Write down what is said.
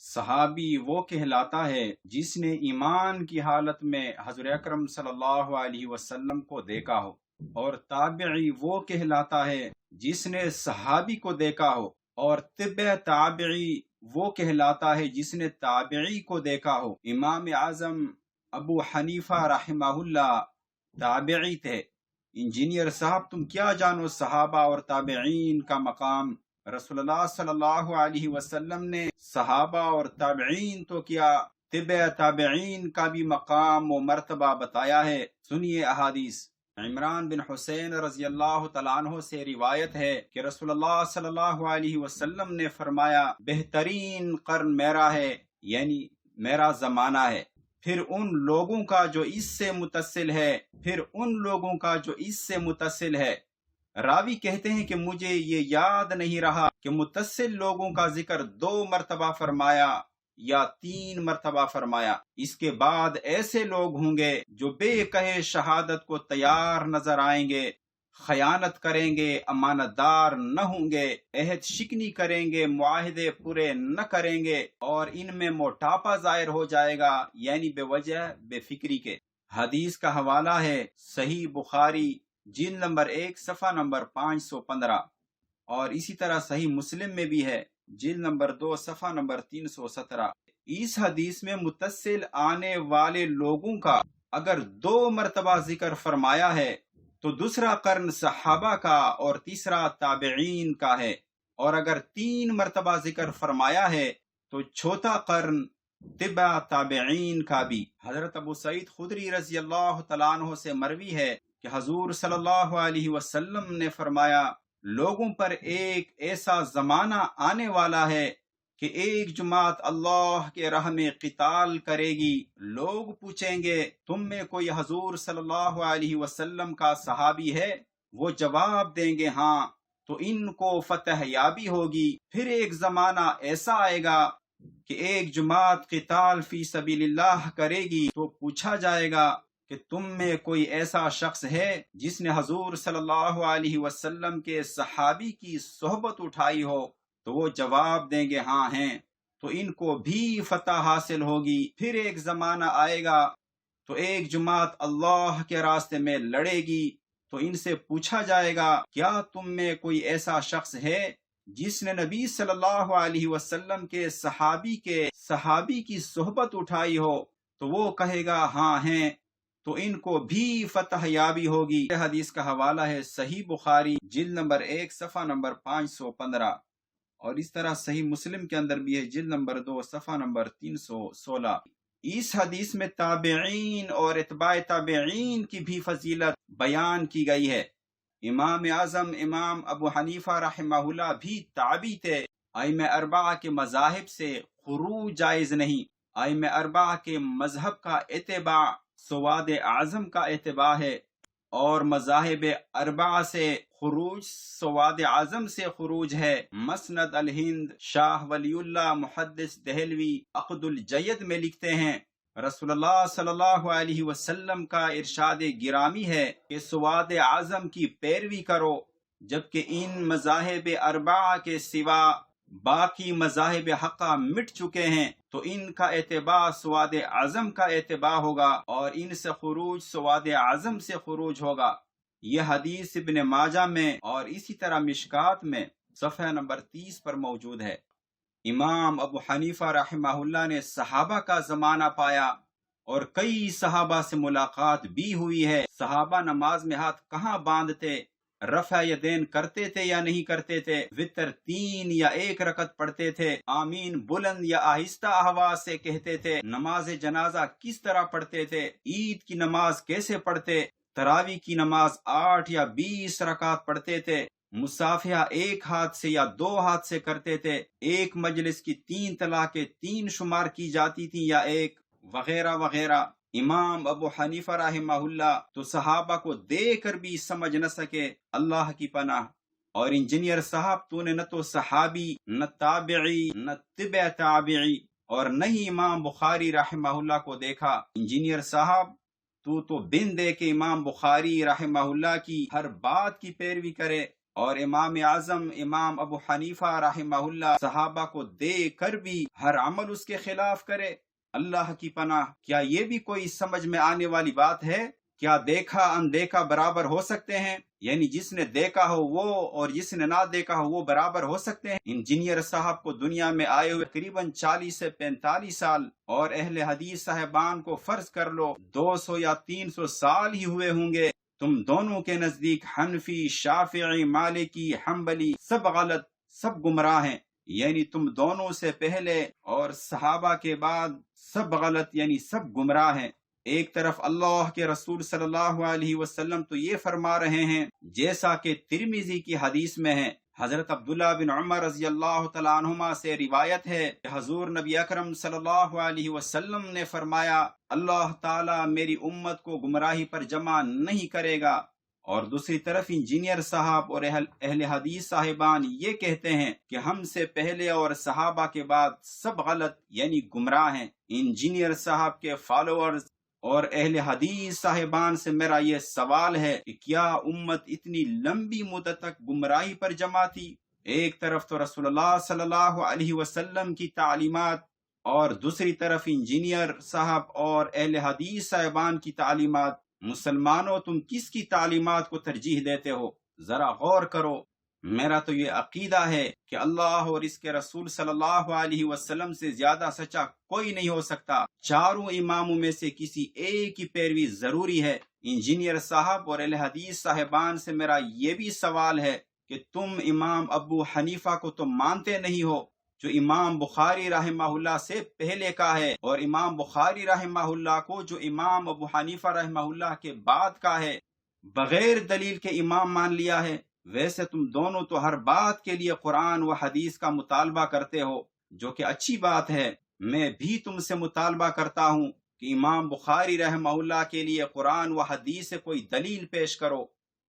صحابی وہ کہلاتا ہے جس نے ایمان کی حالت میں حضور اکرم صلی اللہ علیہ وسلم کو دیکھا ہو، اور تابعی وہ کہلاتا ہے جس نے صحابی کو دیکھا ہو، اور تبع تابعی وہ کہلاتا ہے جس نے تابعی کو دیکھا ہو۔ امام اعظم ابو حنیفہ رحمہ اللہ تابعی تھے۔ انجینئر صاحب تم کیا جانو صحابہ اور تابعین کا مقام؟ رسول اللہ صلی اللہ علیہ وسلم نے صحابہ اور تابعین تو کیا، تبع تابعین کا بھی مقام و مرتبہ بتایا ہے۔ سنیے احادیث۔ عمران بن حسین رضی اللہ تعالیٰ عنہ سے روایت ہے کہ رسول اللہ صلی اللہ علیہ وسلم نے فرمایا، بہترین قرن میرا ہے، یعنی میرا زمانہ ہے، پھر ان لوگوں کا جو اس سے متصل ہے، پھر ان لوگوں کا جو اس سے متصل ہے۔ راوی کہتے ہیں کہ مجھے یہ یاد نہیں رہا کہ متصل لوگوں کا ذکر 2 مرتبہ فرمایا یا 3 مرتبہ فرمایا۔ اس کے بعد ایسے لوگ ہوں گے جو بے کہے شہادت کو تیار نظر آئیں گے، خیانت کریں گے، امانت دار نہ ہوں گے، عہد شکنی کریں گے، معاہدے پورے نہ کریں گے، اور ان میں موٹاپا ظاہر ہو جائے گا، یعنی بے وجہ بے فکری کے۔ حدیث کا حوالہ ہے صحیح بخاری جلد نمبر 1 صفحہ نمبر 515، اور اسی طرح صحیح مسلم میں بھی ہے جلد نمبر 2 صفحہ نمبر 317۔ اس حدیث میں متصل آنے والے لوگوں کا اگر 2 مرتبہ ذکر فرمایا ہے تو دوسرا قرن صحابہ کا اور تیسرا تابعین کا ہے، اور اگر 3 مرتبہ ذکر فرمایا ہے تو چوتھا قرن تبع تابعین کا بھی۔ حضرت ابو سعید خدری رضی اللہ تعالیٰ عنہ سے مروی ہے کہ حضور صلی اللہ علیہ وسلم نے فرمایا، لوگوں پر ایک ایسا زمانہ آنے والا ہے کہ ایک جماعت اللہ کے راہ میں قتال کرے گی۔ لوگ پوچھیں گے، تم میں کوئی حضور صلی اللہ علیہ وسلم کا صحابی ہے؟ وہ جواب دیں گے ہاں، تو ان کو فتح یابی ہوگی۔ پھر ایک زمانہ ایسا آئے گا کہ ایک جماعت قتال فی سبیل اللہ کرے گی، تو پوچھا جائے گا کہ تم میں کوئی ایسا شخص ہے جس نے حضور صلی اللہ علیہ وسلم کے صحابی کی صحبت اٹھائی ہو؟ تو وہ جواب دیں گے ہاں ہیں، تو ان کو بھی فتح حاصل ہوگی۔ پھر ایک زمانہ آئے گا تو ایک جماعت اللہ کے راستے میں لڑے گی، تو ان سے پوچھا جائے گا، کیا تم میں کوئی ایسا شخص ہے جس نے نبی صلی اللہ علیہ وسلم کے صحابی کی صحبت اٹھائی ہو؟ تو وہ کہے گا ہاں ہیں، تو ان کو بھی فتح یابی ہوگی۔ یہ حدیث کا حوالہ ہے صحیح بخاری جلد نمبر 1 صفحہ نمبر 515، اور اس طرح صحیح مسلم کے اندر بھی ہے جلد نمبر 2 صفحہ نمبر 316۔ اس حدیث میں تابعین اور اتباع تابعین کی بھی فضیلت بیان کی گئی ہے۔ امام اعظم امام ابو حنیفہ رحمہ اللہ بھی تابعی تھے۔ ائمہ اربعہ کے مذاہب سے خروج جائز نہیں۔ ائمہ اربعہ کے مذہب کا اتباع سواد اعظم کا اتباع ہے، اور مذاہب اربعہ سے خروج سواد اعظم سے خروج ہے۔ مسند الہند شاہ ولی اللہ محدث دہلوی عقد الجید میں لکھتے ہیں، رسول اللہ صلی اللہ علیہ وسلم کا ارشاد گرامی ہے کہ سواد اعظم کی پیروی کرو، جبکہ ان مذاہب اربعہ کے سوا باقی مذاہب حقہ مٹ چکے ہیں، تو ان کا اتباع سواد اعظم کا اتباع ہوگا، اور ان سے خروج سواد اعظم سے خروج ہوگا۔ یہ حدیث ابن ماجہ میں اور اسی طرح مشکات میں صفحہ نمبر 30 پر موجود ہے۔ امام ابو حنیفہ رحمہ اللہ نے صحابہ کا زمانہ پایا، اور کئی صحابہ سے ملاقات بھی ہوئی ہے۔ صحابہ نماز میں ہاتھ کہاں باندھتے، رفع یدین کرتے تھے یا نہیں کرتے تھے، وتر 3 یا 1 رکعت پڑھتے تھے، آمین بلند یا آہستہ آواز سے کہتے تھے، نماز جنازہ کس طرح پڑھتے تھے، عید کی نماز کیسے پڑھتے، تراویح کی نماز 8 یا 20 رکعت پڑھتے تھے، مصافحہ 1 ہاتھ سے یا 2 ہاتھ سے کرتے تھے، ایک مجلس کی 3 طلاقیں 3 شمار کی جاتی تھی یا 1، وغیرہ وغیرہ۔ امام ابو حنیفہ رحمہ اللہ تو صحابہ کو دیکھ کر بھی سمجھ نہ سکے، اللہ کی پناہ۔ اور انجینئر صاحب تو نے نہ تو صحابی، نہ تابعی، نہ تبع تابعی، اور نہ ہی امام بخاری رحمہ اللہ کو دیکھا۔ انجینئر صاحب تو بن دے کہ امام بخاری رحمہ اللہ کی ہر بات کی پیروی کرے اور امام اعظم امام ابو حنیفہ رحمہ اللہ صحابہ کو دیکھ کر بھی ہر عمل اس کے خلاف کرے؟ اللہ کی پناہ، کیا یہ بھی کوئی سمجھ میں آنے والی بات ہے؟ کیا دیکھا اندیکھا برابر ہو سکتے ہیں؟ یعنی جس نے دیکھا ہو وہ اور جس نے نہ دیکھا ہو وہ برابر ہو سکتے ہیں؟ انجینئر صاحب کو دنیا میں آئے ہوئے تقریباً 40 سے 45 سال، اور اہل حدیث صاحبان کو فرض کر لو 200 یا 300 سال ہی ہوئے ہوں گے۔ تم دونوں کے نزدیک حنفی، شافعی، مالکی، حنبلی سب غلط، سب گمراہ ہیں، یعنی تم دونوں سے پہلے اور صحابہ کے بعد سب غلط، یعنی سب گمراہ ہیں۔ ایک طرف اللہ کے رسول صلی اللہ علیہ وسلم تو یہ فرما رہے ہیں، جیسا کہ ترمذی کی حدیث میں ہے، حضرت عبداللہ بن عمر رضی اللہ تعالیٰ عنہما سے روایت ہے کہ حضور نبی اکرم صلی اللہ علیہ وسلم نے فرمایا، اللہ تعالیٰ میری امت کو گمراہی پر جمع نہیں کرے گا۔ اور دوسری طرف انجینئر صاحب اور اہل حدیث صاحبان یہ کہتے ہیں کہ ہم سے پہلے اور صحابہ کے بعد سب غلط، یعنی گمراہ ہیں۔ انجینئر صاحب کے فالوورز اور اہل حدیث صاحبان سے میرا یہ سوال ہے کہ کیا امت اتنی لمبی مدت تک گمراہی پر جمع تھی؟ ایک طرف تو رسول اللہ صلی اللہ علیہ وسلم کی تعلیمات، اور دوسری طرف انجینئر صاحب اور اہل حدیث صاحبان کی تعلیمات۔ مسلمانوں، تم کس کی تعلیمات کو ترجیح دیتے ہو؟ ذرا غور کرو۔ میرا تو یہ عقیدہ ہے کہ اللہ اور اس کے رسول صلی اللہ علیہ وسلم سے زیادہ سچا کوئی نہیں ہو سکتا۔ چاروں اماموں میں سے کسی ایک کی پیروی ضروری ہے۔ انجینئر صاحب اور اہل حدیث صاحبان سے میرا یہ بھی سوال ہے کہ تم امام ابو حنیفہ کو تو مانتے نہیں ہو، جو امام بخاری رحمہ اللہ سے پہلے کا ہے، اور امام بخاری رحمہ اللہ کو جو امام ابو حنیفہ رحمہ اللہ کے بعد کا ہے، بغیر دلیل کے امام مان لیا ہے۔ ویسے تم دونوں تو ہر بات کے لیے قرآن و حدیث کا مطالبہ کرتے ہو، جو کہ اچھی بات ہے۔ میں بھی تم سے مطالبہ کرتا ہوں کہ امام بخاری رحمہ اللہ کے لیے قرآن و حدیث سے کوئی دلیل پیش کرو۔